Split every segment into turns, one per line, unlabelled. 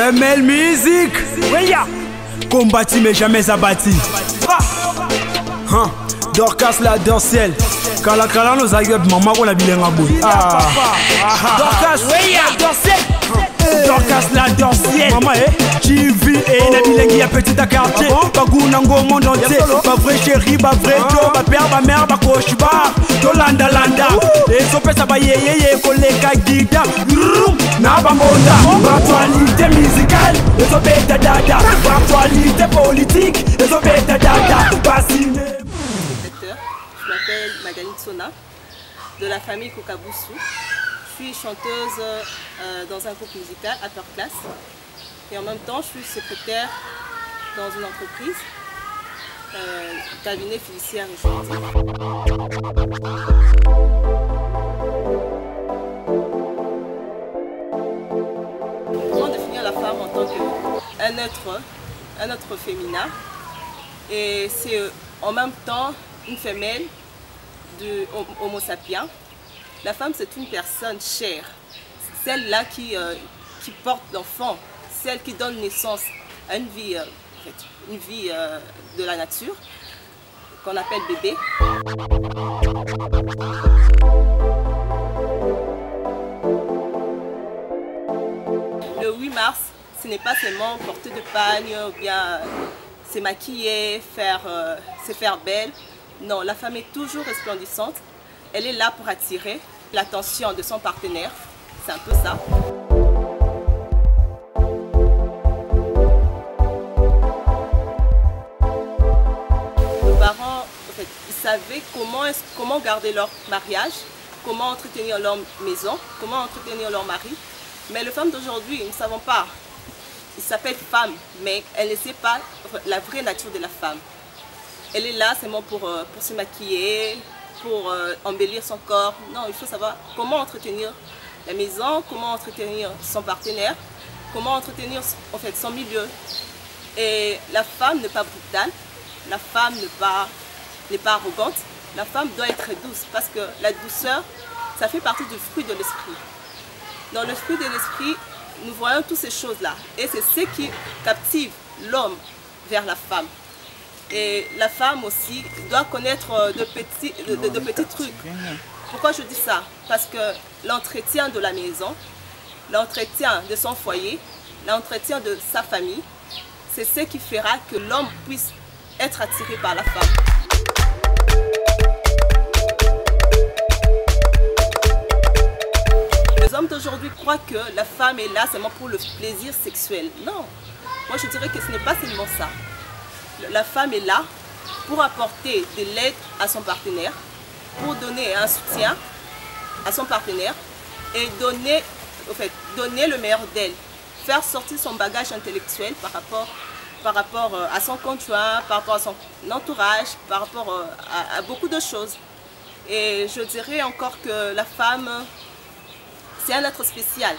ML Music. Combattu mais jamais abattu. Dorcas la dorcielle. Kala nous a eu maman on a bien ngabou. Dorcas la dorcielle. Dorcas la dorcielle. Maman TV et Nabilengi a petit à quartier. Baguna ngo monde entier. Ma vraie chérie, ma vraie jo, ma père, ma mère, ma coach bar. Tolanda landa. Et son père ça va yé koleka guida. Naba monda. Actualité musicale. Et son père dada. Actualité politique. Et son père dada. Fasciné.
Je m'appelle Magali Tsona, de la famille Kokaboussou. Je suis chanteuse dans un groupe musical, Upper Class. Et en même temps, je suis secrétaire dans une entreprise, cabinet fiduciaire et juridique. Comment définir la femme en tant qu'un être féminin? Et c'est en même temps une femelle de Homo sapiens. La femme, c'est une personne chère, celle-là qui porte l'enfant, celle qui donne naissance à une vie de la nature, qu'on appelle bébé. Le 8 mars, ce n'est pas seulement porter de pagne ou bien se maquiller, se faire belle. Non, la femme est toujours resplendissante. Elle est là pour attirer l'attention de son partenaire. C'est un peu ça. Nos parents, en fait, ils savaient comment garder leur mariage, comment entretenir leur maison, comment entretenir leur mari. Mais les femmes d'aujourd'hui, nous ne savons pas. Ils s'appellent femmes, mais elles ne savent pas la vraie nature de la femme. Elle est là seulement pour se maquiller, pour embellir son corps. Non, il faut savoir comment entretenir la maison, comment entretenir son partenaire, comment entretenir en fait, son milieu. Et la femme n'est pas brutale, la femme n'est pas arrogante, la femme doit être douce parce que la douceur, ça fait partie du fruit de l'esprit. Dans le fruit de l'esprit, nous voyons toutes ces choses-là. Et c'est ce qui captive l'homme vers la femme. Et la femme aussi doit connaître de petits trucs. Pourquoi je dis ça? Parce que l'entretien de la maison, l'entretien de son foyer, l'entretien de sa famille, c'est ce qui fera que l'homme puisse être attiré par la femme. Les hommes d'aujourd'hui croient que la femme est là seulement pour le plaisir sexuel. Non, moi je dirais que ce n'est pas seulement ça. La femme est là pour apporter de l'aide à son partenaire, pour donner un soutien à son partenaire et donner le meilleur d'elle, faire sortir son bagage intellectuel par rapport à son conjoint, par rapport à son entourage, par rapport à beaucoup de choses. Et je dirais encore que la femme, c'est un être spécial,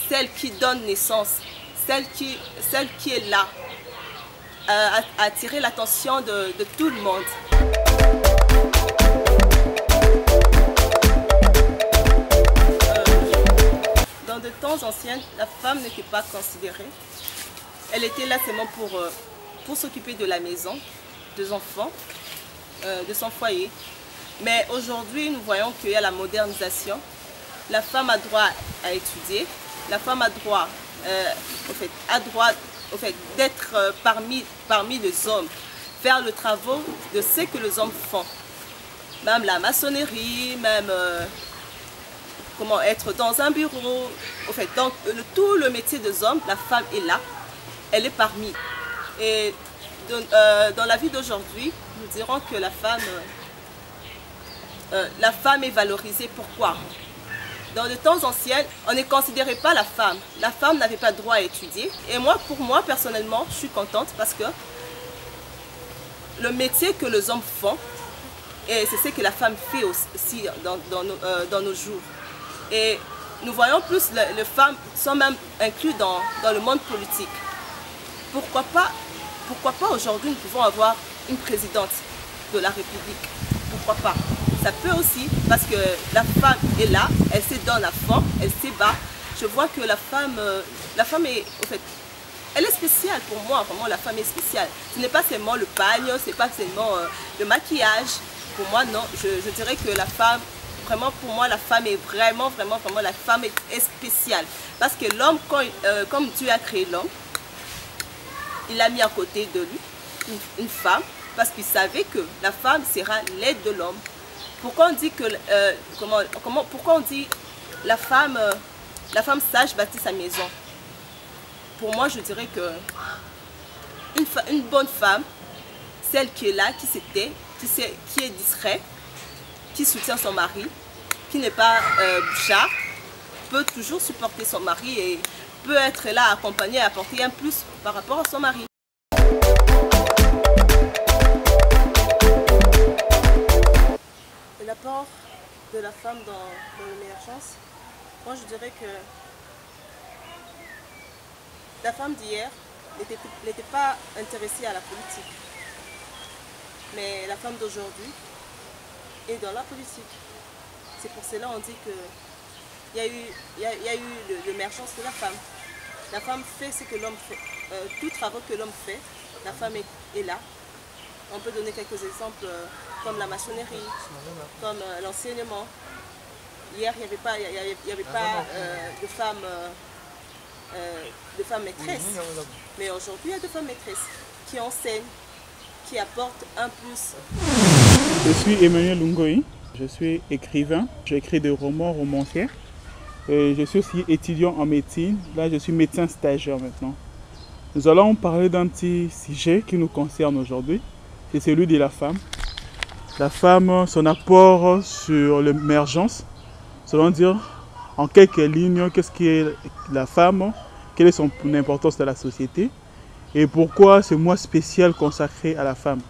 celle qui donne naissance, celle qui est là, à attirer l'attention de tout le monde. Dans de temps anciens, la femme n'était pas considérée. Elle était là seulement pour s'occuper de la maison, des enfants, de son foyer. Mais aujourd'hui, nous voyons qu'il y a la modernisation. La femme a droit à étudier, la femme a droit, d'être parmi les hommes, faire le travail de ce que les hommes font. Même la maçonnerie, même comment être dans un bureau. Dans tout le métier des hommes, la femme est là, elle est parmi. Et dans la vie d'aujourd'hui, nous dirons que la femme est valorisée. Pourquoi? Dans les temps anciens, on ne considérait pas la femme. La femme n'avait pas droit à étudier. Et pour moi, personnellement, je suis contente parce que le métier que les hommes font, et c'est ce que la femme fait aussi dans nos jours. Et nous voyons plus les femmes sont même incluses dans le monde politique. Pourquoi pas aujourd'hui nous pouvons avoir une présidente de la République? Pourquoi pas? Ça peut aussi, parce que la femme est là, elle se donne à fond, elle se bat. je vois que la femme est, en fait, elle est spéciale pour moi, vraiment la femme est spéciale. Ce n'est pas seulement le pagne, ce n'est pas seulement le maquillage. Pour moi, non, je dirais que la femme, vraiment pour moi, la femme est vraiment, la femme est spéciale. Parce que l'homme, comme Dieu a créé l'homme, il a mis à côté de lui une femme, parce qu'il savait que la femme sera l'aide de l'homme. Pourquoi on dit que, pourquoi on dit la femme sage bâtit sa maison? Pour moi, je dirais que une bonne femme, celle qui est là, qui est discrète, qui soutient son mari, qui n'est pas bouchard, peut toujours supporter son mari et peut être là, accompagner, apporter un plus par rapport à son mari. L'apport de la femme dans l'émergence, moi je dirais que la femme d'hier n'était pas intéressée à la politique. Mais la femme d'aujourd'hui est dans la politique. C'est pour cela qu'on dit qu'il y a eu l'émergence de la femme. La femme fait ce que l'homme fait. Tous les travaux que l'homme fait, la femme est là. On peut donner quelques exemples comme la maçonnerie, comme l'enseignement. Hier, il n'y avait pas de femmes maîtresses. Mais aujourd'hui, il y a des femmes maîtresses qui enseignent, qui apportent un plus.
Je suis Emmanuel Lungoy, je suis écrivain, j'écris des romans, romanciers. Je suis aussi étudiant en médecine, là je suis médecin stagiaire maintenant. Nous allons parler d'un petit sujet qui nous concerne aujourd'hui, c'est celui de la femme. La femme, son apport sur l'émergence, nous allons dire en quelques lignes qu'est-ce qu'est la femme, quelle est son importance dans la société et pourquoi ce mois spécial consacré à la femme.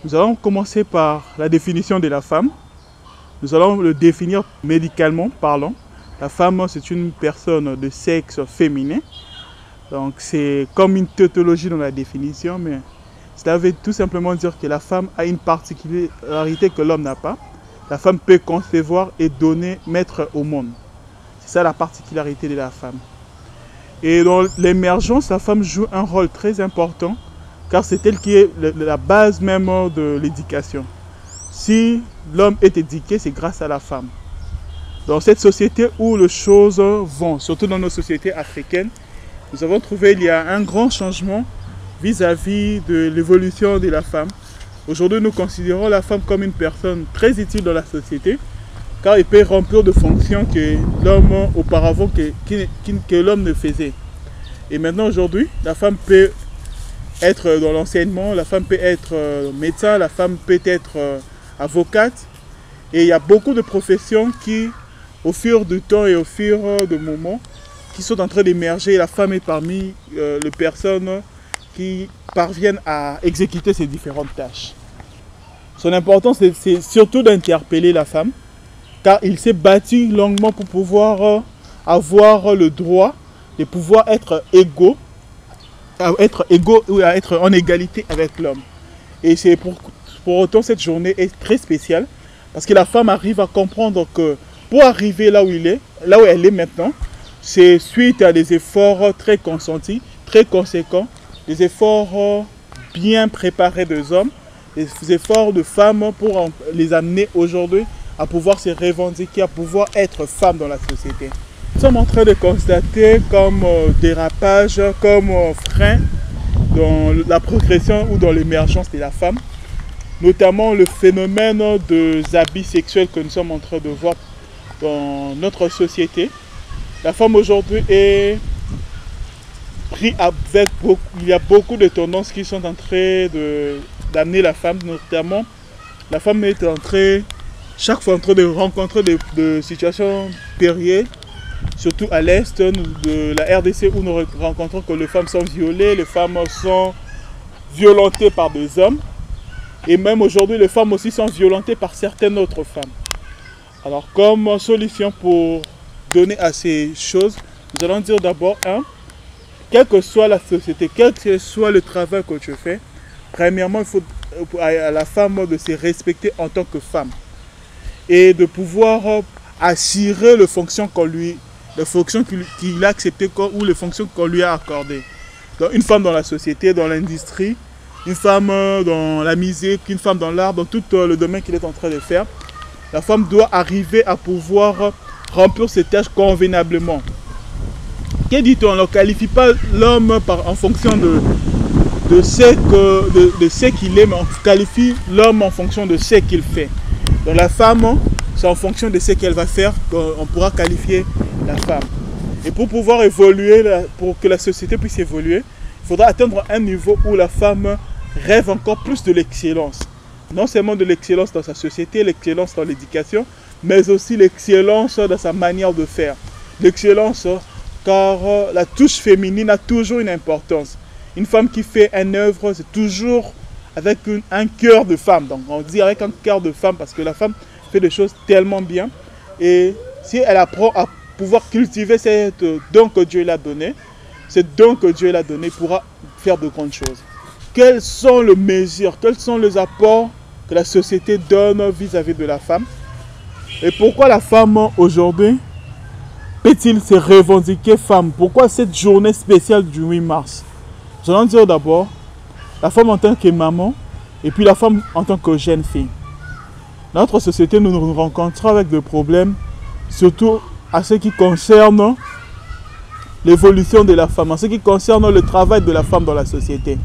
Nous allons commencer par la définition de la femme. Nous allons le définir médicalement parlant. La femme, c'est une personne de sexe féminin. Donc c'est comme une tautologie dans la définition, mais cela veut tout simplement dire que la femme a une particularité que l'homme n'a pas. La femme peut concevoir et donner, mettre au monde. C'est ça la particularité de la femme. Et dans l'émergence, la femme joue un rôle très important car c'est elle qui est la base même de l'éducation. Si l'homme est éduqué, c'est grâce à la femme. Dans cette société où les choses vont, surtout dans nos sociétés africaines, nous avons trouvé qu'il y a un grand changement vis-à-vis de l'évolution de la femme. Aujourd'hui, nous considérons la femme comme une personne très utile dans la société car elle peut remplir de fonctions que l'homme auparavant que l'homme ne faisait. Et maintenant, aujourd'hui, la femme peut être dans l'enseignement, la femme peut être médecin, la femme peut être avocate. Et il y a beaucoup de professions qui, au fur du temps et au fur du moment, qui sont en train d'émerger. La femme est parmi les personnes qui parviennent à exécuter ces différentes tâches. Son importance, c'est surtout d'interpeller la femme, car il s'est battu longuement pour pouvoir avoir le droit de pouvoir être égaux ou à être en égalité avec l'homme. Et c'est pour autant cette journée est très spéciale, parce que la femme arrive à comprendre que pour arriver là où elle est maintenant, c'est suite à des efforts très consentis, très conséquents, des efforts bien préparés des hommes, des efforts de femmes pour les amener aujourd'hui à pouvoir se revendiquer, à pouvoir être femme dans la société. Nous sommes en train de constater comme dérapage, comme frein dans la progression ou dans l'émergence de la femme, notamment le phénomène des abus sexuels que nous sommes en train de voir dans notre société. La femme aujourd'hui est prise avec beaucoup, il y a beaucoup de tendances qui sont en train d'amener la femme, notamment la femme est en train, chaque fois en train de rencontrer des situations périlleuses, surtout à l'est de la RDC où nous rencontrons que les femmes sont violées, les femmes sont violentées par des hommes. Et même aujourd'hui, les femmes aussi sont violentées par certaines autres femmes. Alors comme solution pour donner à ces choses, nous allons dire d'abord, quelle que soit la société, quel que soit le travail que tu fais, premièrement, il faut à la femme de se respecter en tant que femme et de pouvoir assurer les fonctions qu'on lui les fonctions qu'il a acceptées ou les fonctions qu'on lui a accordées. Donc, une femme dans la société, dans l'industrie, une femme dans la musique, une femme dans l'art, dans tout le domaine qu'il est en train de faire. La femme doit arriver à pouvoir remplir ses tâches convenablement. Que dit-on? On ne qualifie pas l'homme en fonction de ce qu'il est, mais on qualifie l'homme en fonction de ce qu'il fait. Donc la femme, c'est en fonction de ce qu'elle va faire qu'on pourra qualifier la femme. Et pour pouvoir évoluer, pour que la société puisse évoluer, il faudra atteindre un niveau où la femme rêve encore plus de l'excellence. Non seulement de l'excellence dans sa société, l'excellence dans l'éducation, mais aussi l'excellence dans sa manière de faire. L'excellence, car la touche féminine a toujours une importance. Une femme qui fait une œuvre, c'est toujours avec un cœur de femme. Donc on dit avec un cœur de femme parce que la femme fait des choses tellement bien. Et si elle apprend à pouvoir cultiver cette don que Dieu l'a donné, pourra faire de grandes choses. Quelles sont les mesures, quels sont les apports que la société donne vis-à-vis de la femme? Et pourquoi la femme aujourd'hui peut-il se revendiquer femme? Pourquoi cette journée spéciale du 8 mars? Je vais en dire d'abord, la femme en tant que maman et puis la femme en tant que jeune fille. Dans notre société, nous nous rencontrons avec des problèmes, surtout à ce qui concerne l'évolution de la femme, en ce qui concerne le travail de la femme dans la société.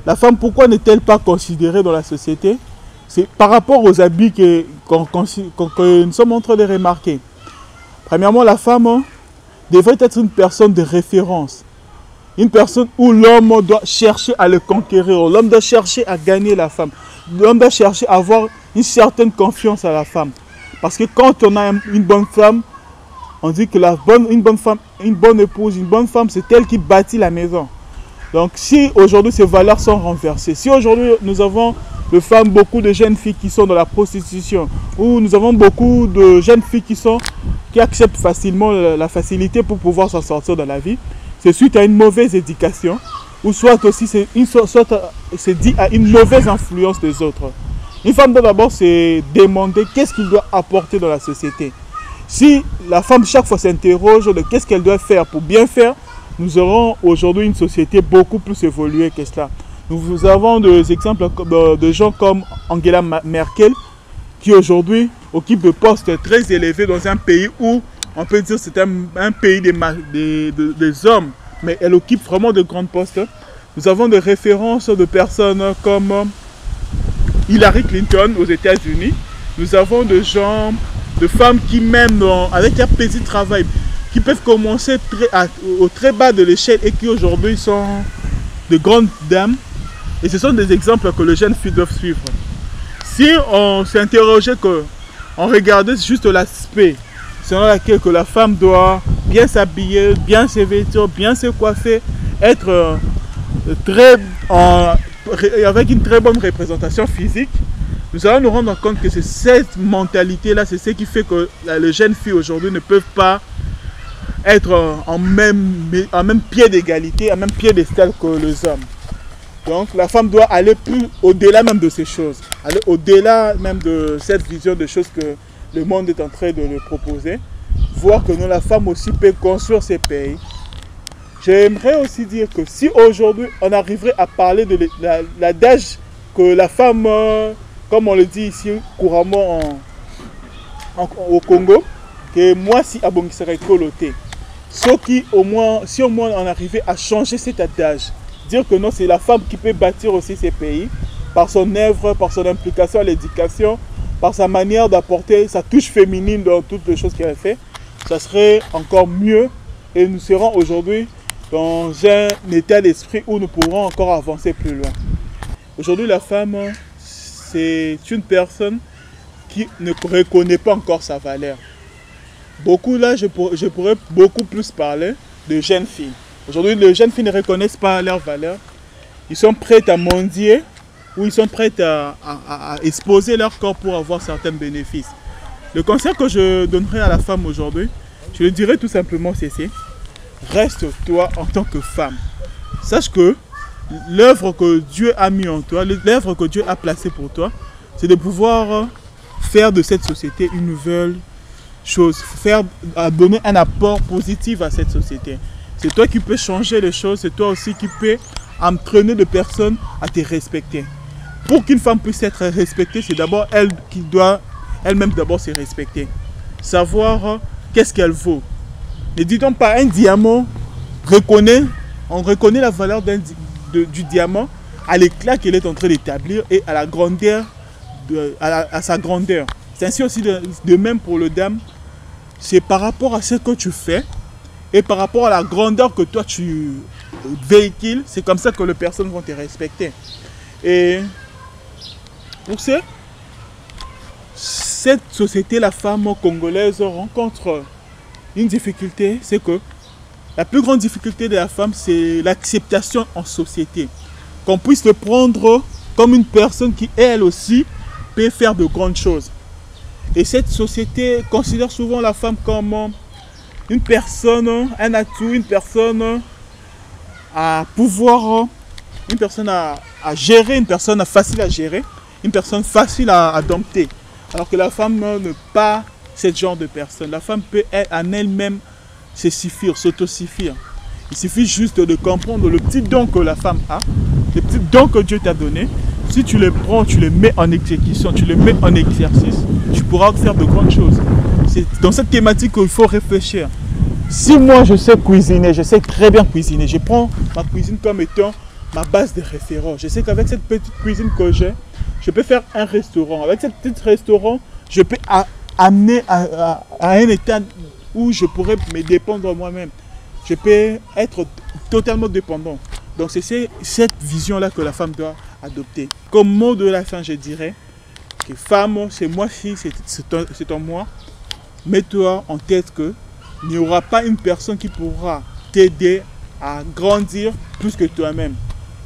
La femme, pourquoi n'est-elle pas considérée dans la société? C'est par rapport aux habits que nous sommes en train de remarquer. Premièrement, la femme devrait être une personne de référence. Une personne où l'homme doit chercher à le conquérir. L'homme doit chercher à gagner la femme. L'homme doit chercher à avoir une certaine confiance à la femme. Parce que quand on a une bonne femme, on dit que une bonne épouse, une bonne femme, c'est elle qui bâtit la maison. Donc si aujourd'hui ces valeurs sont renversées, si aujourd'hui nous avons beaucoup de jeunes filles qui sont dans la prostitution, ou nous avons beaucoup de jeunes filles qui acceptent facilement la facilité pour pouvoir s'en sortir dans la vie, c'est suite à une mauvaise éducation, ou soit aussi c'est dit à une mauvaise influence des autres. Une femme doit d'abord se demander qu'est-ce qu'il doit apporter dans la société. Si la femme chaque fois s'interroge de qu'est-ce qu'elle doit faire pour bien faire, nous aurons aujourd'hui une société beaucoup plus évoluée que cela. Nous avons des exemples de gens comme Angela Merkel, qui aujourd'hui occupe des postes très élevés dans un pays où on peut dire que c'est un pays des hommes, mais elle occupe vraiment de grands postes. Nous avons des références de personnes comme Hillary Clinton aux États-Unis. Nous avons des gens, de femmes qui même avec un petit travail, qui peuvent commencer au très bas de l'échelle et qui aujourd'hui sont de grandes dames. Et ce sont des exemples que les jeunes filles doivent suivre. Si on s'interrogeait, on regardait juste l'aspect selon lequel que la femme doit bien s'habiller, bien se vêtir, bien se coiffer, être avec une très bonne représentation physique, nous allons nous rendre compte que c'est cette mentalité-là, c'est ce qui fait que les jeunes filles aujourd'hui ne peuvent pas être en même pied d'égalité, en même pied d'estal que les hommes. Donc la femme doit aller plus au-delà même de ces choses, aller au-delà même de cette vision de choses que le monde est en train de lui proposer, voir que nous, la femme aussi peut construire ces pays. J'aimerais aussi dire que si aujourd'hui on arriverait à parler de l'adage que la femme, comme on le dit ici couramment au Congo, que moi si abongi serait coloté, si au moins on arrivait à changer cet adage, dire que non, c'est la femme qui peut bâtir aussi ces pays par son œuvre, par son implication à l'éducation, par sa manière d'apporter sa touche féminine dans toutes les choses qu'elle fait, ça serait encore mieux et nous serons aujourd'hui dans un état d'esprit où nous pourrons encore avancer plus loin. Aujourd'hui, la femme, c'est une personne qui ne reconnaît pas encore sa valeur. Beaucoup là, je pourrais beaucoup plus parler de jeunes filles. Aujourd'hui, les jeunes filles ne reconnaissent pas leur valeur. Ils sont prêts à mendier ou ils sont prêts à exposer leur corps pour avoir certains bénéfices. Le conseil que je donnerai à la femme aujourd'hui, je le dirais tout simplement ceci. Reste toi en tant que femme. Sache que l'œuvre que Dieu a mis en toi, l'œuvre que Dieu a placée pour toi, c'est de pouvoir faire de cette société une nouvelle choses, donner un apport positif à cette société. C'est toi qui peux changer les choses, c'est toi aussi qui peux entraîner des personnes à te respecter. Pour qu'une femme puisse être respectée, c'est d'abord elle qui doit elle-même d'abord se respecter. Savoir qu'est-ce qu'elle vaut. Ne dit-on pas un diamant on reconnaît la valeur du diamant à l'éclat qu'elle est en train d'établir et à la grandeur, à sa grandeur. C'est ainsi aussi de même pour le dame. C'est par rapport à ce que tu fais et par rapport à la grandeur que toi tu véhicules, c'est comme ça que les personnes vont te respecter. Et pour cette société, la femme congolaise rencontre une difficulté, c'est que la plus grande difficulté de la femme, c'est l'acceptation en société. Qu'on puisse le prendre comme une personne qui, elle aussi, peut faire de grandes choses. Et cette société considère souvent la femme comme une personne, un atout, une personne à pouvoir, une personne à gérer, une personne facile à gérer, une personne facile à dompter. Alors que la femme n'est pas ce genre de personne. La femme peut en elle-même se suffire, s'autosuffire. Il suffit juste de comprendre le petit don que la femme a, le petit don que Dieu t'a donné. Si tu les prends, tu les mets en exécution, tu les mets en exercice, tu pourras faire de grandes choses. C'est dans cette thématique qu'il faut réfléchir. Si moi je sais cuisiner, je sais très bien cuisiner, je prends ma cuisine comme étant ma base de référence. Je sais qu'avec cette petite cuisine que j'ai, je peux faire un restaurant. Avec cette petite restaurant, je peux amener à un état où je pourrais me dépendre moi-même. Je peux être totalement dépendant. Donc c'est cette vision-là que la femme doit adopter. Comme mot de la fin, je dirais que femme, c'est moi fille, c'est en moi. Mets-toi en tête que il n'y aura pas une personne qui pourra t'aider à grandir plus que toi-même.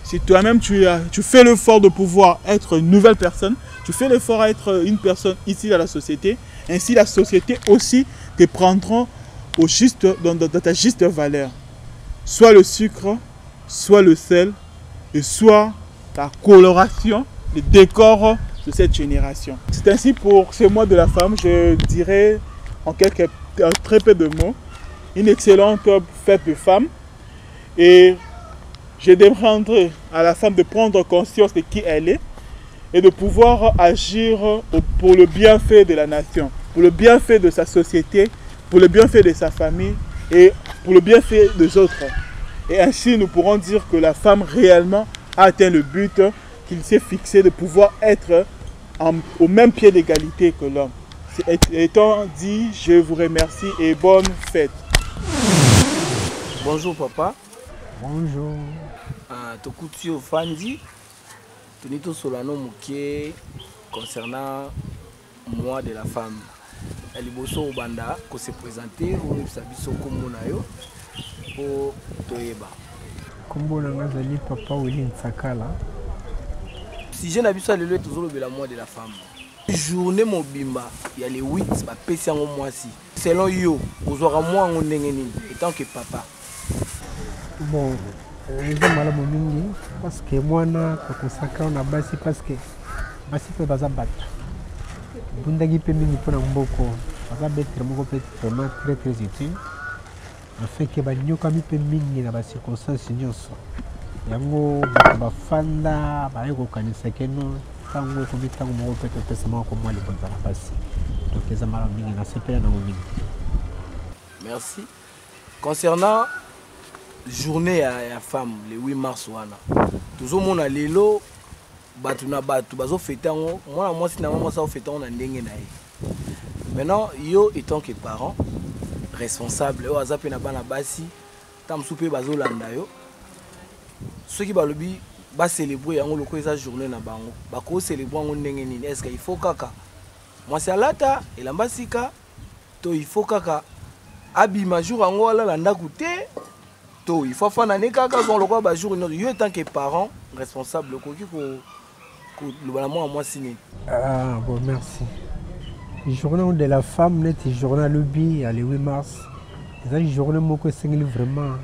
Si toi-même tu fais l'effort de pouvoir être une nouvelle personne, tu fais l'effort à être une personne utile à la société, ainsi la société aussi te prendra dans ta juste valeur. Soit le sucre, soit le sel, et soit la coloration, le décor de cette génération. C'est ainsi pour ce mois de la femme, je dirais en très peu de mots, une excellente fête de femmes. Et je demanderai à la femme de prendre conscience de qui elle est et de pouvoir agir pour le bienfait de la nation, pour le bienfait de sa société, pour le bienfait de sa famille et pour le bienfait des autres. Et ainsi, nous pourrons dire que la femme réellement a atteint le but qu'il s'est fixé de pouvoir être au même pied d'égalité que l'homme. Étant dit, je vous remercie et bonne fête.
Bonjour papa.
Bonjour.
Tokuti Ofandi. Tonito Solano Mouké concernant moi de la femme. Eliboso Obanda ko se présenter au Sabiso Komunayo pour Toyeba.
Kombo nangazali papa Willy Nsakala.
Si je n'habite pas le toujours le moi de la femme. Journée mobimba, il y a les 8 ba pesi en mois si. Selon yo, vous aurez moi en nengeni étant que papa.
Bon, je malamu mingi parce que moi na kokosaka na basi parce que basi pe baza battre. Bundagi pe mingi pona mboko. Baza betre moko pe vraiment très utile. Afin que ba nyoka mi pe mingi na ba circonstances nyonso. Yango ba fanda ba yeko kanisa keno tango ko bitango moko pe pesa moko moi le bon za basi. Donc les amara mingi na sepela na mingi.
Merci. Concernant journée à la femme, le 8 mars, toujours mon alélo, bazo fêter moi si normalement ça fêter on a ndenge naï. Maintenant yo étant que parents responsables au azape na bana basi tam souper bazo landa yo ceux qui balobi ba célébrer yango loko eza journée na bango ba ko célébrer ngo ndenge nini est-ce qu'il faut kaka moi c'est alata et lambasika to il faut kaka abima jour yango ala landa goûter. Il faut faire un écart quand le roi jour une en tant que parent responsable le moi signé.
Ah bon merci. Journée de la femme net journée le 8 mars. C'est une journée que c'est vraiment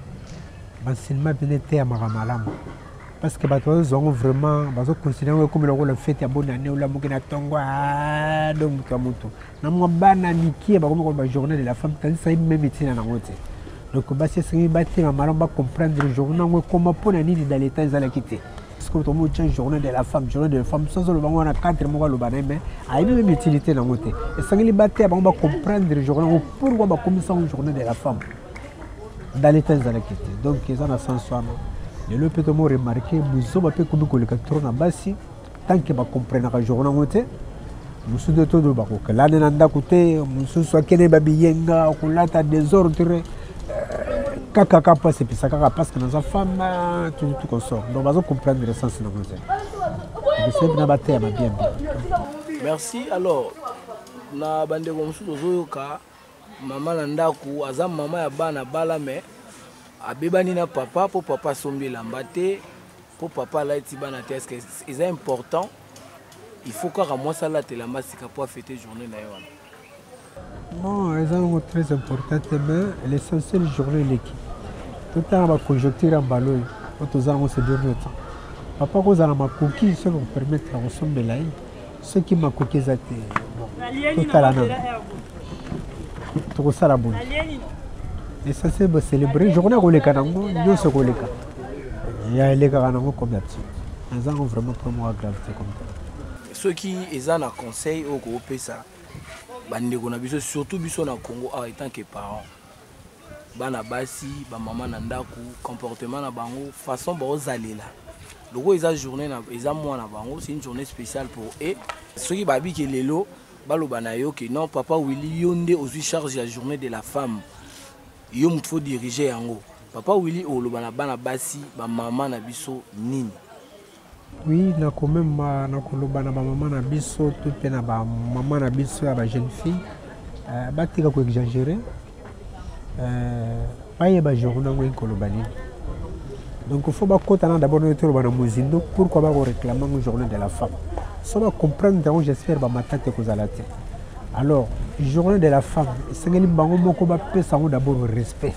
enseignement bien été à Maramalam. parce que bato bazozwango vraiment bazoconsidere comme lokola fete ya bonne année olamuki na ntongo do moto ya moto na mwa bana mikie bakomi koloba journée de la femme tandisa même etina nango te donc basi esengi batema malamu bacomprendre journée yango ekoma mpona nini dans l'état ezalaki te parce que tomo tia journée de la femme sans oloba ngo wana cadre moko aloba na me ayebi même utilité nango te esengeli batema bango bacomprendre journée yango pourquoi bakomisa ngo journée de la femme dans l'état ezalaki te donc eza na sens wana lelo mpe tomo remarke buzoba mpe komi koleka tro na basi tant que bacomprenaka journée yango te mosusu nde todo bakokelane na ndako te mosusu akende babiyenga kolata désordre kaka mpasi epesa kaka parce que naza femme tout consort donc bazocomprendre le sens nango te esebi na bateyama bien bien.
Merci. Alors na bandeko mosusu tozoyoka mama na ndako aza mama ya bana bala me abebani na papa po papa asombi elamba te po papa alati bana te. Est-ce que eza important il faut kaka mwasi alata elamba sika po afete journée na ye wana?
Non, eza nango très important mais l'essentiel journée eleki totala baconjoncture ya mbala oyo po toza nango ce dernier temps papa kozala makoki soki kopermettre kosombela ye soki makoki eza te totala nano tokosala boni essentiel bocélébrer journée ya koleka nango nyonso koleka ya elekaka nango comme d'habitude eza nango vraiment promo ya gravité comme ça
soki eza na conseil oyo koopesa bandeko na biso surtout biso na Congo en tant que parents bana basi ba mama na ndako comportement na bango façon baozalela loko eza journée na eza mois na bango c'est une journée spéciale pour eux soki babi ke lelo baloba na yo ke non papa Willy yonde ozwi charge ya journée de la femme yo mutu faut diriger yango papa Willy oloba na bana basi ba mama na biso nini?
Oui, na quand même na koloba na ba maman na biso tout pe na ba maman na biso ya ba jeune fille batika ko exagérer baye ba journée ngo koloba nini. Donc il faut ba kotana d'abord no tolo bana mozindo pourquoi ba ko réclamer une journée de la femme. So ba comprendre donc j'espère ba matate ko zalate. Alors, journée de la femme, c'est ngeli bango moko ba pesa ngo d'abord respect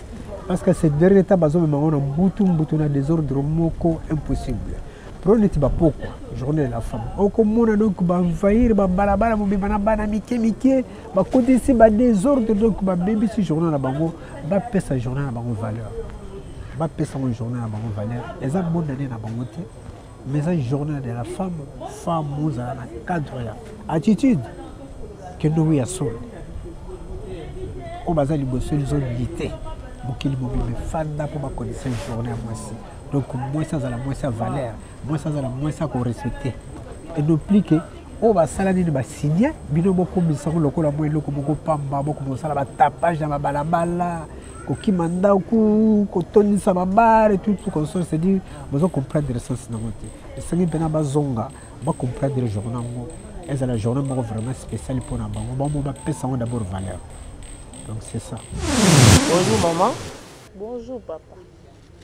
parce que ces derniers états bazo bango na mbutu na désordre moko impossible. Prenez pourquoi journée de la femme. On commence donc à envahir, à balabala, à mike, à côté ici, à désordre, donc à baby si journée la bango, à payer sa journée la bango valeur. À payer sa journée la bango valeur. Et ça bon d'année la bango té. Mais ça journée de la femme, nous a un cadre là. Attitude que nous y a sol. On va aller bosser les zones d'ité. Pour qu'il me fanda pour ma connaissance journée à moi aussi. Donc moi ça a la moins ça valeur, moi ça a la moins ça qu'on respecte. Et nous pliquer, on va salader de signer, bino beaucoup de sang local moi loko beaucoup pamba beaucoup de ça la tapage dans ma balabala, koki manda ku kotoni sa babare tout comme ça c'est dire besoin comprendre le sens na moté. Et ça ngi pena bazonga, ba comprendre le journée ngo. Et c'est la journée vraiment spéciale pour na bango, ba mo ba pesa d'abord valeur. Donc c'est ça.
Bonjour maman.
Bonjour papa.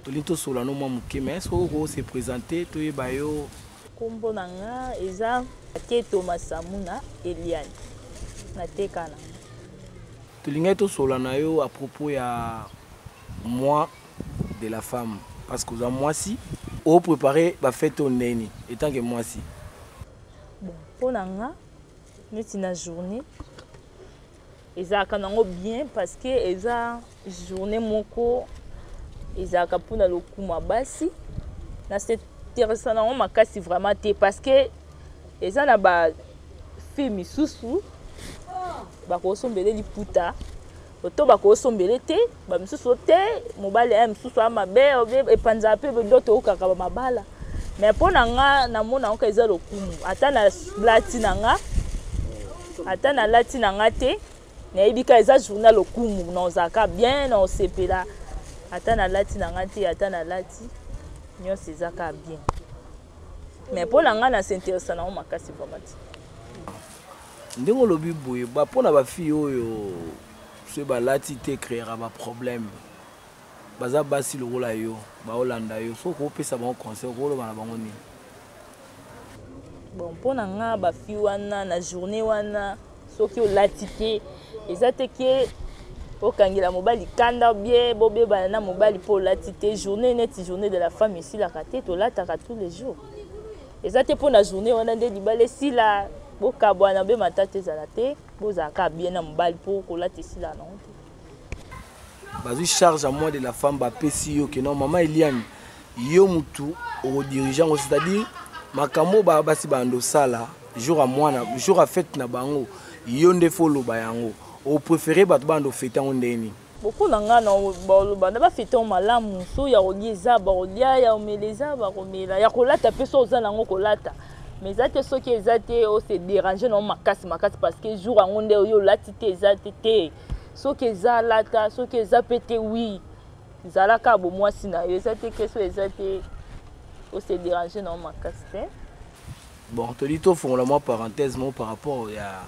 Tolinto solano mwa muke mais est-ce que se présenter toyeba yo
kombo nanga eza Keto Masamuna Eliane na tekana
tolinga to solana yo à propos ya mois de la femme parce que za moisi au préparer ba fête au neni étant que moisi
bon ponanga neti na journée eza kanango bien parce que eza journée moko ezaka pona lokuma basi na c'est intéressant na makasi vraiment te parce que eza na ba fille misusu ba ko sombele liputa oto ba ko sombele te ba misusu te mobale ya misusu amabe e panza pe doto okaka ba mabala mais pona nga na mona oka eza lokumu ata na lati nanga ata na lati nanga te na ebika eza journal lokumu na zaka bien na osepela ata na lati na ngati ata na lati nyonso ezaka bien mais mpona nga na s'intéresse na makasi vraiment
ndenge olobi boye mpona bafille oyo soki balati te créera baproblème baza basi lokola yo baolanda yo soki opesa bango conseil okoloba na bango nini?
bon mpona nga bafille wana na journée wana soki olati te eza te ke okangela mobali kanda bien bobebana na mobali mpo olati te journée neti journée de la femme esilaka te tolataka tous les jours eza te mpo na journée wana nde libala esila bokabwana be matata ezala te bozalaka bien na mobali mpo kolata esila nango te
bazwi charge à moi de la femme bapesi yo ke non mama Eliane yo mutu okodirige yango c'est-à-dire makambo basi bandosala jour à mwana jour à fête na bango yo nde fo loba yango au préféré bato bando fête yango ndeni
beaucoup na nga na baloba na bafete o malamu so ya kolia eza bakolia ya omela eza bakomela ya kolata mpe so oza nango kolata mais eza te soki eza te ose dérange nango makasi parce que jour yango nde oyo olati te eza te soki eza lata soki eza mpe te wi ezalaka bomwasi na yo eza te ke so eza te ose dérange nango makasi te.
Bon, te dis tofongola moi parenthèse moi par rapport à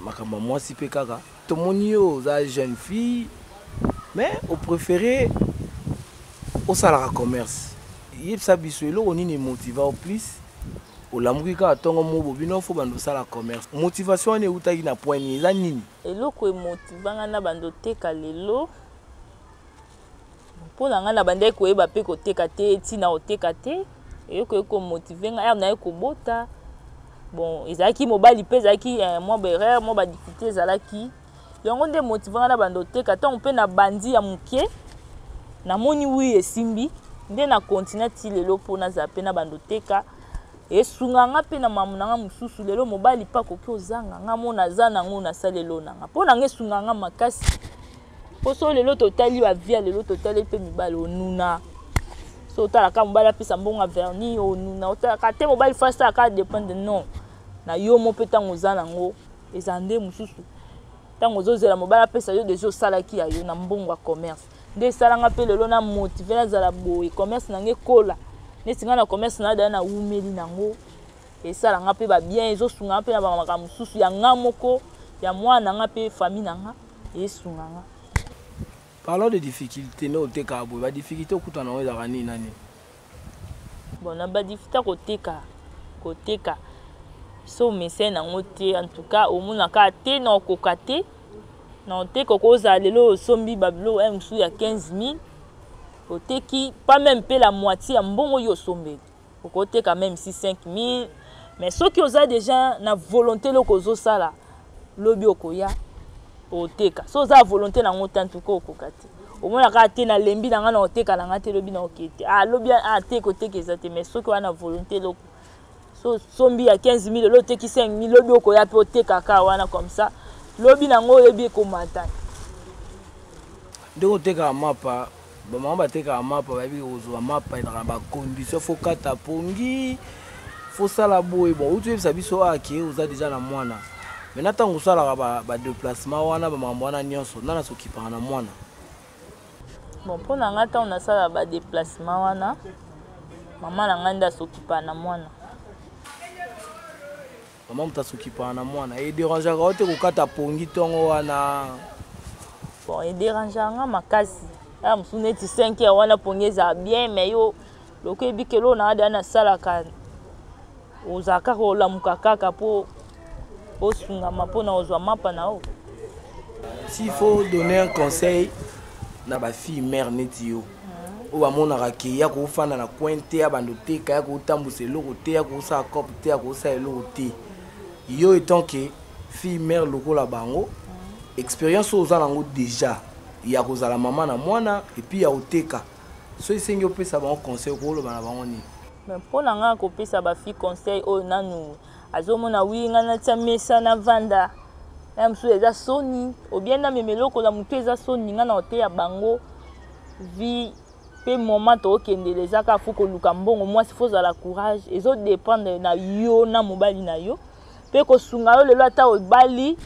makambo mwasi mpe kaka tomoni yo oza jeune fille mais au préféré osalaka commerce yebisa biso eloko nini motiva au plus olamuki kaka ntongo mo bobino fo bando osala commerce motivation wana eutaki na point nini eza nini
eloko emotivanga na bando teka lelo mpo na nga na bandai koyeba mpe koteka te ntina oteka te eyoko ekomotive nga ere naye kobota bon ezalaki mobali mpe ezalaki mwa berere mwa badifite ezalaki yango nde motivanga na bando teka ntango mpe na bandi ya moke namoni wi esimbi nde na kontina ti lelo mpo nazala mpe na bando teka esunganga mpe na mamu nanga mosusu lelo mobali mpe akoki ozanga nga mo naza nango nasala lelo nanga mpo nanga esunganga makasi mpo so lelo totali bavia lelo totali mpe mibali onuna so otalaka mobali apesa mbongo verni onuna otalaka te mobali fo asalaka dépendre non na yo mo mpe ntango oza nango eza nde mosusu ntango ozozela mobali apesa yo deja osalaki ya yo na mbongo ya commerce nde esalanga mpe lelo na motive nazala boye commerce nange ekola neti nga na commerce nadala na wumeli nango esalanga mpe babien ezosunganga mpe na bamakambo mosusu ya nga moko ya mwana nga mpe famille nanga esunganga.
Parlons de difficultés, nous avons des difficultés au coup de
bon, na ba difficulté koteka. So messé na ngote en tout cas au mona ka te na kokate. Na te kokoza lelo sombi bablo msu ya 15000. Oteki pas même pe la moitié ya mbongo yo sombe. Kokoteka même si 5000. Mais ceux qui ont déjà na volonté lokozo sala lobi okoya. Oteka so za volonté na ngota en tout cas okokati omona ka te na lembi na nga na oteka na nga te lobi na okete lobi te koteka ezate mais soki wana volonté loko so sombi ya 15000 lo teki 5000 lobi okoya pe oteka ka wana comme ça lobi na ngo yebi ekomata
ndeko teka mapa bamama bateka mapa babi kozwa mapa na ba condition faut kata pongi faut sala boye bon utu yebisa biso ake oza déjà na mwana. Mais natan osala ba déplacement wana ba mambo wana nyonso nana s'occupera na mwana.
Bon pour na ngata on asala ba déplacement wana maman na nganda s'occupa na mwana.
Maman mta s'occupera na mwana et déranger ka ote kokata pongi tongo wana.
Bon et déranger nga makasi. Ya msuneti 5 ya wana pongi za bien mais yo loko ebikelo na ada na sala ka ozaka ko la mukaka po
s'il faut donner un conseil na ba fille mère netio o ba mona rake ya ko fana na pointe ya bando te ka ya ko tambuse loko te ya ko sa cop te ya ko sa loko te yo étant que fille mère loko la bango expérience aux alango déjà ya ko za la maman na mwana et puis ya oteka so isengi opesa ba conseil ko lo bana bango ni
mais pour na nga ko pesa ba fille conseil o nanu azomona winga na tsamesa na vanda na msu eza soni obienda memeloko la mutu eza soni nga na hotel ya bango vi pe moment to kendeleza ka fuko luka mbongo mwasi foza la courage ezo dépendre na yo na mobali na yo pe ko sunga yo lelo ata obali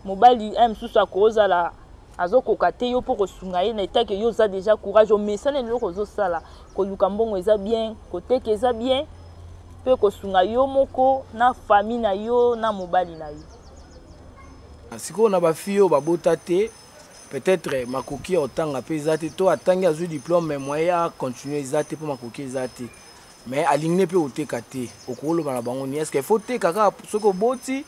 mobali msu sa koza la azokoka te yo po ko sunga ye na etake yo za déjà courage o mesane lelo zo sala ko luka mbongo eza bien ko teke eza bien pe ko sunga yo moko na famille na yo na mobali na yo.
Siko na ba fille ba bota te peut-être makoki otanga pe zate to atangi azu diplôme mais moya continuer zate pour makoki zate mais aligné pe oteka te okolo bana bango ni est-ce qu'il faut te kaka soko boti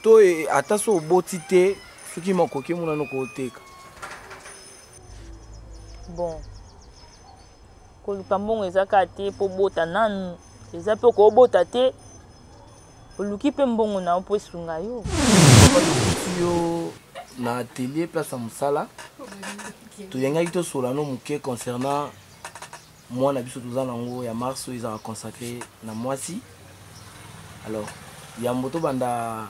to ataso boti te soki makoki mona no koteka.
Bon. Koluka mbongo ezaka te po bota nanu. Eza pe ko bota te. Oluki pe mbongo na po esunga yo.
Yo na atelier place à Moussala. Tu yenga kito solano muke concernant moi na biso tozana ngo ya mars ils ont consacré na moisi. Alors, ya moto banda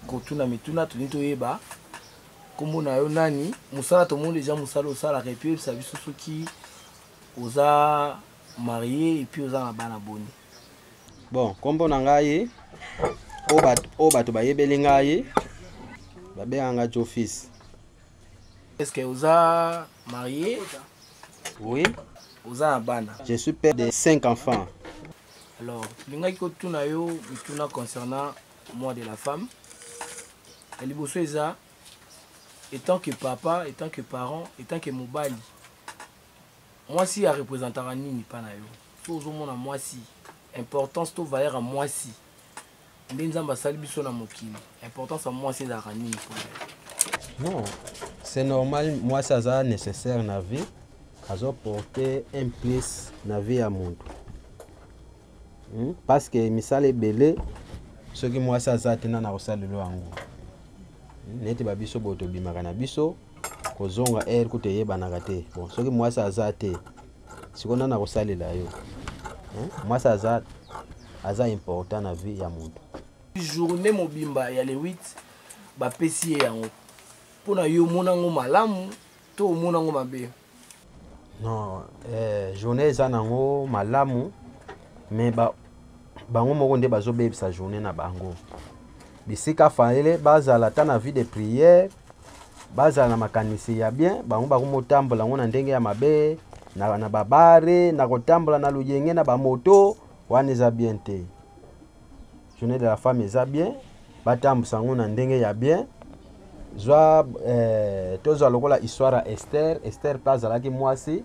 kotuna mituna tunito yeba. Kombo na yo nani Moussala to monde déjà Moussala osala et puis ça biso soki oza marié et puis oza na bana boni.
Bon, kombo na ngai o bato bayebeli ngai babenganga Jofis.
Est-ce que oza marié?
Oui.
Oza na bana.
Je suis père de 5 enfants.
Alors, linga ko tuna yo bituna concernant moi de la femme. Et liboso eza étant que papa, étant que parent, étant que mobali. Moi si a représentera nini pa na yo. So zo mona moi si importance to valeur à moi si. Ndenzamba sali biso na mokili. Importance à moi si za nini pour.
Non, c'est normal, moi ça c'est nécessaire na vie. Azo porter un plus na vie à monde. Parce que misale belé ce qui moi ça tena na kosalelo yango. Neti ba biso boto bimaka na biso kozonga kote yebanaka te. Bon, ce qui moi ça te sikona na kosalela yo. Moi ça aza important na vie ya monde.
Journée mobimba ya le 8 ba pesi yango. Pona yo monango malamu to monango mabe.
Non, journée za nango malamu mais bango moko nde bazobebisa journée na bango. Bisika faele bazala ta na vie de prière, bazala na makanisi ya bien, bango bakomotambola ngo na ndenge ya mabe, na babare, na kotambola na luyenge na bamoto, wana eza bien te. Journée de la femme eza bien, batambusa ngo na ndenge ya bien. Zwa tozo lokola histoire à Esther pazalaki mwasi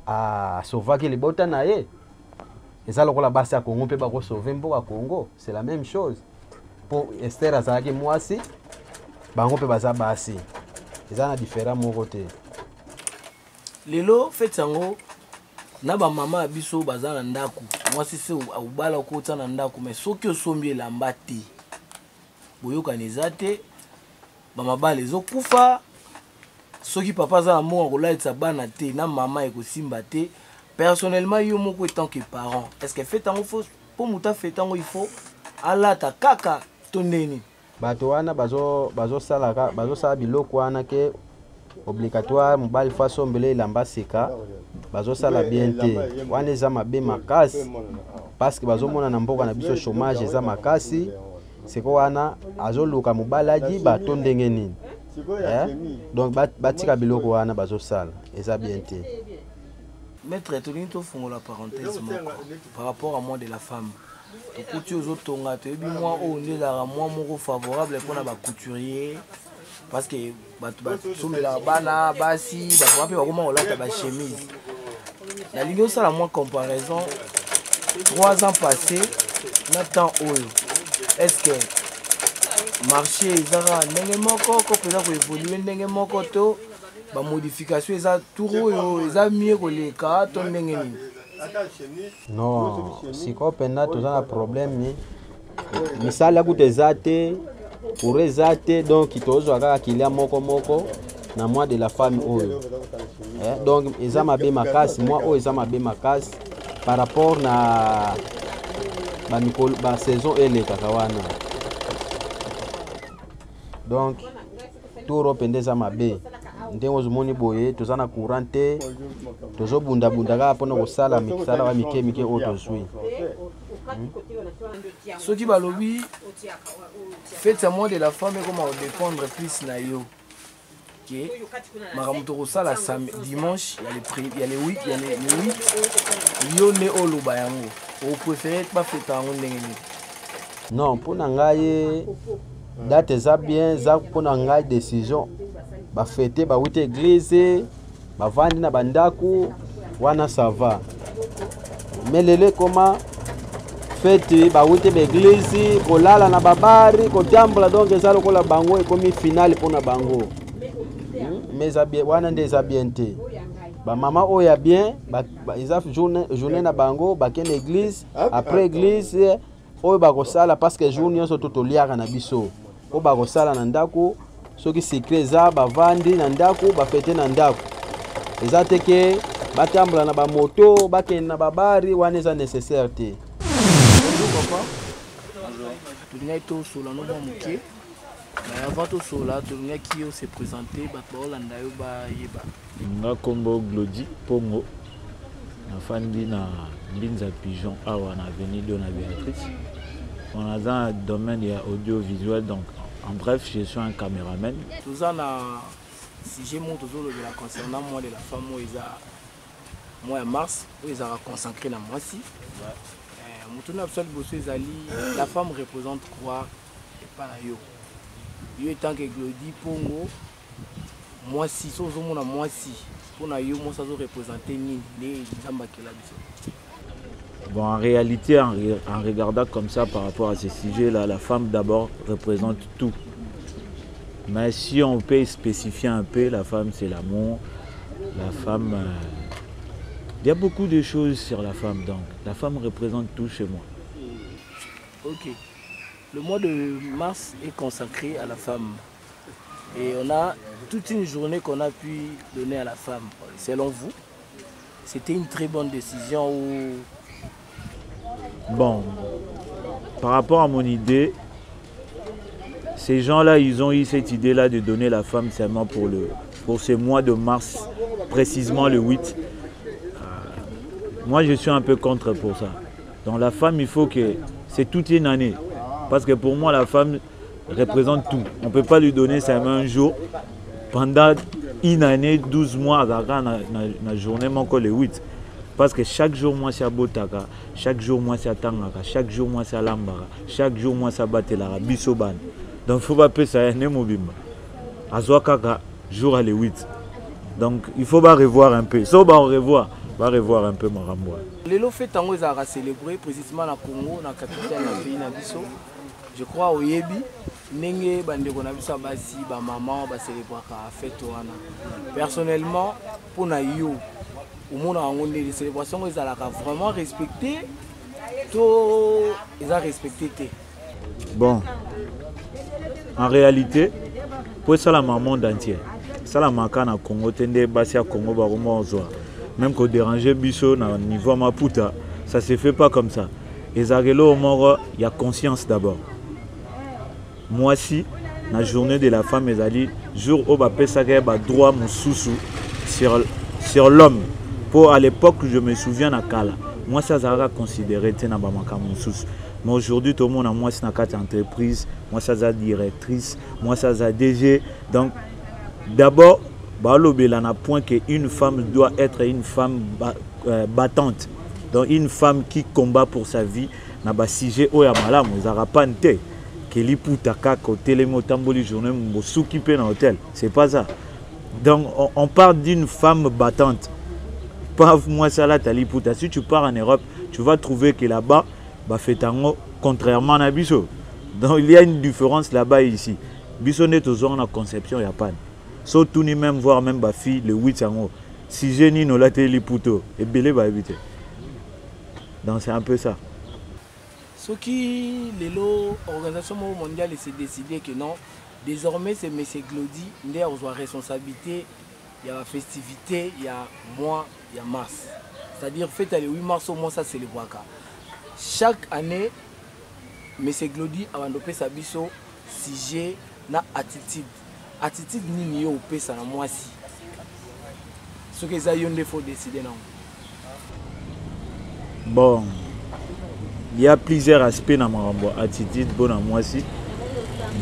a sauvaki libota na ye. Eza lokola basi ya Congo pe ba ko sauver mboka Congo, c'est la même chose. Pour Esther azalaki mwasi bango pe baza basi. Eza na différent moko te.
Lelo fait sango na ba mama biso baza na ndaku. Mwasi se ubala ko tsa na ndaku mais soki osombi elamba te. Boyoka nezate ba mabale ezokufa soki papa za mo akolaitsa bana te na mama ekosimba te. Personnellement yo moko étant que parent, est-ce que fait tango faut pour muta fait tango il faut alata kaka toneni
bato wana bazo sala biloko wana ke obligatoire mobali fa sombele elamba seka bazo sala bien te wana eza mabe makasi parce que bazo mona na mboka na biso chômage eza makasi seko wana azoluka mobalaji bato ndenge nini donc batika biloko wana bazo sala eza bien te.
Maître Tolinto fongo la parenthèse par rapport à moi de la femme. Couture aux autres tonga te bi moi on est là moi mon favorable pour na ba couturier parce que sombe la bana basi ba pe ba comment on lata ba chemise. La ligne ça la moins comparaison 3 ans passés na temps oil. Est-ce que marché ezara ndenge moko ko pesa ko évoluer ndenge moko to ba modification eza touro yo eza mieux ko le ka to ndenge ni.
Non, si kopenda toza na problème misala kutezate pour ezate donc tozo kaka kilia moko na moi de la femme oyo. Donc eza mabe makasi moi oyo eza mabe makasi par rapport na ba saison eleka kawana. Donc touro pendeza mabe ndengo zumoni boye toza na courant te tozo bunda kaka pona kosala mikisala ba mike oto zwi.
Soki balobi faites à moi de la femme comment on dépendre plus na yo. OK. Maramuto kosala dimanche il y a les 8 il y a les 8 yo ne oloba yango. Vous préférez pas fête en ndenge.
Non, pona ngai date za bien za pona ngai décision ba fêter ba wite église ba vandi na bandaku wana ça va. Mais lele comment bafete bawute baeglise kolala na babari kotambola donc eza lokola bango ekomi finale mpona bango mais wana nde eza bien te bamama oyo ya bien eza journée na bango bakende église après église oyo bakosala parce que jour nyonso to toliaka na biso oyo bakosala na ndako soki secret eza bavandi na ndako bafete na ndako eza te ke batambola na bamoto bakende na babari wana eza nécessaire te.
Tolingai tosola no moke mais avant tosola tolingaki se présenter bato baolanda yo bayeba.
Nga kombo Glody Pongo nafandi na Mbinza Pigeon awa na avenue de la Béatrice. On a dans le domaine audiovisuel, donc en bref je suis un caméraman.
Tout ça na sujet mon toujours de la concernant moi de la femme moi en mars où ils ont consacré na moi si. La femme représente quoi et pas la yo. Yo étant que Glody Pongo, moi si, moi si, pour na yo, moi ça doit représenter les
Bon, en réalité, en regardant comme ça par rapport à ces sujets-là, la femme d'abord représente tout. Mais si on peut spécifier un peu, la femme c'est l'amour, la femme... il y a beaucoup de choses sur la femme, donc la femme représente tout chez moi.
Ok. Le mois de mars est consacré à la femme. Et on a toute une journée qu'on a pu donner à la femme. Selon vous, c'était une très bonne décision ou...
Bon, par rapport à mon idée, ces gens-là, ils ont eu cette idée-là de donner la femme seulement pour ce mois de mars, précisément le 8. Moi, je suis un peu contre pour ça. Donc la femme, il faut que... C'est toute une année. Parce que pour moi, la femme représente tout. On ne peut pas lui donner seulement un jour. Pendant une année, 12 mois, la journée, le 8. Parce que chaque jour, moi, c'est à Botaka. Chaque jour, moi, c'est à Tangaka. Chaque jour, moi, c'est à Lambara. Chaque jour, moi, c'est à Batelara, Bissoban. Donc, il ne faut pas appeler ça un Nemobimba. À Zouakaka, jour à le 8. Donc, il faut pas revoir un peu. Ça, on revoit. Va revoir un peu mon rambois.
Les lots fait tango ils ont célébré précisément na Congo, na capitale na pays na biso. Je crois au Yebi, nenge bande ko na biso basi ba maman ba célébrer ka fête wana. Personnellement pour na yo au monde en les célébrations ils ont vraiment respecté tout ils ont respecté.
Bon. En réalité pour ça la maman entière. Ça la maka na Congo tende basi à Congo ba romozo. Même qu'au déranger biso au niveau Maputa, ça ne se fait pas comme ça. Et Zagelo au Moro, il y a conscience d'abord. Moi aussi, la journée de la femme, jour où je vais droit mon sous sur l'homme. Pour à l'époque, je me souviens à Kala. Moi, ça a considéré mon sous. Mais aujourd'hui, tout le monde a moi, c'est une entreprise, moi, ça a directrice, moi, ça a DG. Donc, d'abord, il a point qu'une femme doit être une femme battante. Donc une femme qui combat pour sa vie. Na ba sujet oya malamu ezara pante que li putaka côté les motamboli journée mo s'occuper dans hôtel. C'est pas ça. Donc on parle d'une femme battante. Pas moi ça là tali puta. Si tu pars en Europe, tu vas trouver que là-bas ba fetango contrairement à biso. Donc il y a une différence là-bas et ici. Biso net aux en conception y a pas. Surtout ni même voir même ma fille le 8 ans. Si j'ai ni no la télé puto et belé va éviter. Donc c'est un peu ça.
Ce qui l'organisation mondiale s'est décidé que non, désormais c'est M. Glody, il y a une responsabilité, il y a la festivité, il y a mois, il y a mars. C'est-à-dire fête le 8 mars au moins ça c'est le Waka. Chaque année, M. Glody a développé sa biso sujet na attitude. Attitude ni au pesa na moi si. Ce que ça y a faut décider non.
Bon, il y a plusieurs aspects dans ma attitude bonne à moi si.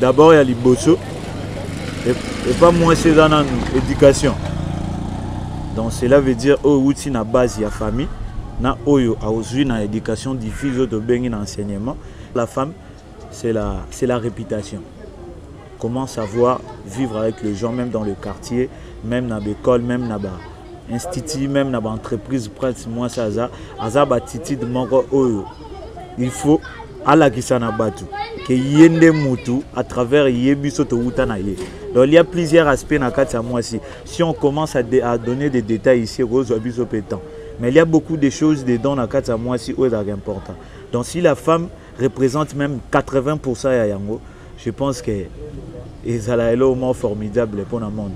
D'abord il y a les bosso et pas moi c'est dans l'éducation. Donc cela veut dire au outil na base il y a famille na oyo a aujourd'hui na éducation diffuse de bengi dans enseignement. La femme c'est la réputation. Comment savoir vivre avec les gens, même dans le quartier, même dans l'école, même dans l'institut, même dans l'entreprise. Moi, ça a attitude manque oyo. il faut alakisa na batu que yende mutu à travers yebiso to utana ye. Donc il y a plusieurs aspects na kati ya mwasi. Si on commence à donner des détails ici rose abiso pétant. Mais il y a beaucoup de choses dedans na kati ya mwasi où est important. Donc si la femme représente même 80% ya yango, je pense que ils ont au moins formidable pour le monde.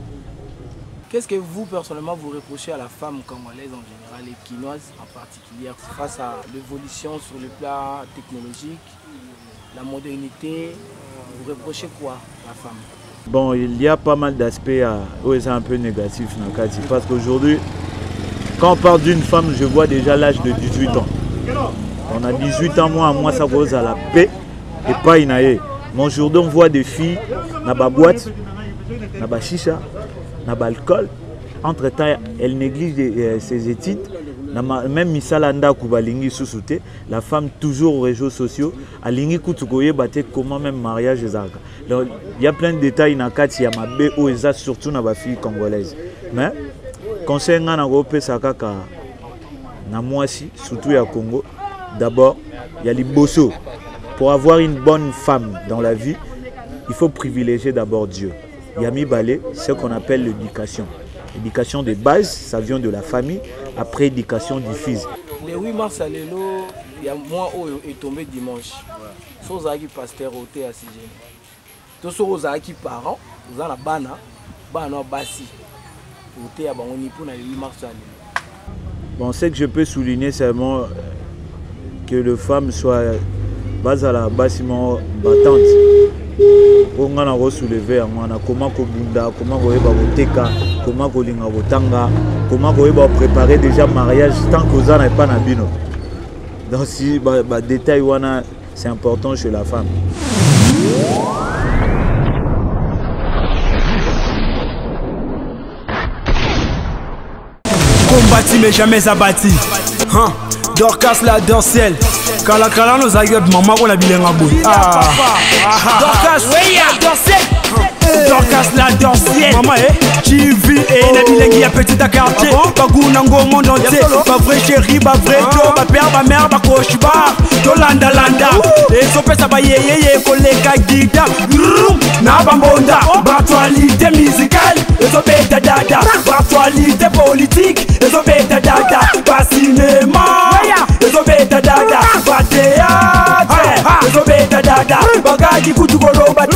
Qu'est-ce que vous, personnellement, vous reprochez à la femme congolaise en général et quinoise en particulier face à l'évolution sur le plan technologique, la modernité? Vous reprochez quoi à la femme?
Bon, il y a pas mal d'aspects où c'est un peu négatif parce qu'aujourd'hui, quand on parle d'une femme, je vois déjà l'âge de 18 ans. On a 18 ans, moi ça cause à la paix et pas inaye. Mais aujourd'hui, on voit des filles dans la boîte, dans la chicha, dans l'alcool. Entre-temps, elle néglige ses études. Même Misalanda Koubalingi sous-souté, la femme toujours aux réseaux sociaux, Alingi Koutukoye batte comment même mariage ezaka. Donc il y a plein de détails dans kati ya mabe o eza surtout na ba fille congolaise. Mais concernant na gopé sakaka na mwasi surtout ya Congo, d'abord il y a les bosso. Pour avoir une bonne femme dans la vie, il faut privilégier d'abord Dieu. Yami Balé, ce qu'on appelle l'éducation. L'éducation de base, ça vient de la famille, après éducation diffuse.
Le 8 mars à l'élo, il y a moi qui est tombé dimanche. Si vous avez pasteur au TACG, tous vous avez parents, vous avez bana, bana basi. Au TACG, on est pour le 8 mars à l'élo.
Bon, ce que je peux souligner, c'est vraiment que les femmes soient bas à la bâtiment battante. On a soulevé comment kobunda, comment teka, comment kolinga botanga, comment préparer déjà mariage tant que ça n'est pas nabino. Donc si détail wana c'est important chez la femme.
Combattu mais jamais abattu. Dorcas la Dorcel. Kala nos aïeux maman on a bien ngabou. Dorcas la Dorcel. Dorcas la Dorcel. Maman TV et na bilengi ya petit quartier. Baguna ngo monde entier. Ba vrai chéri, ba vrai Joe, ba père, ba mère, ba coach bar. Landa. Et so pesa ba yeye koleka guida. Na bambonda. Actualité musicale. Et so beta dada. Actualité politique. Et so beta dada. Ba cinéma. Et so beta dada. Ba théâtre. Et so beta dada. Bagaji kutukolo ba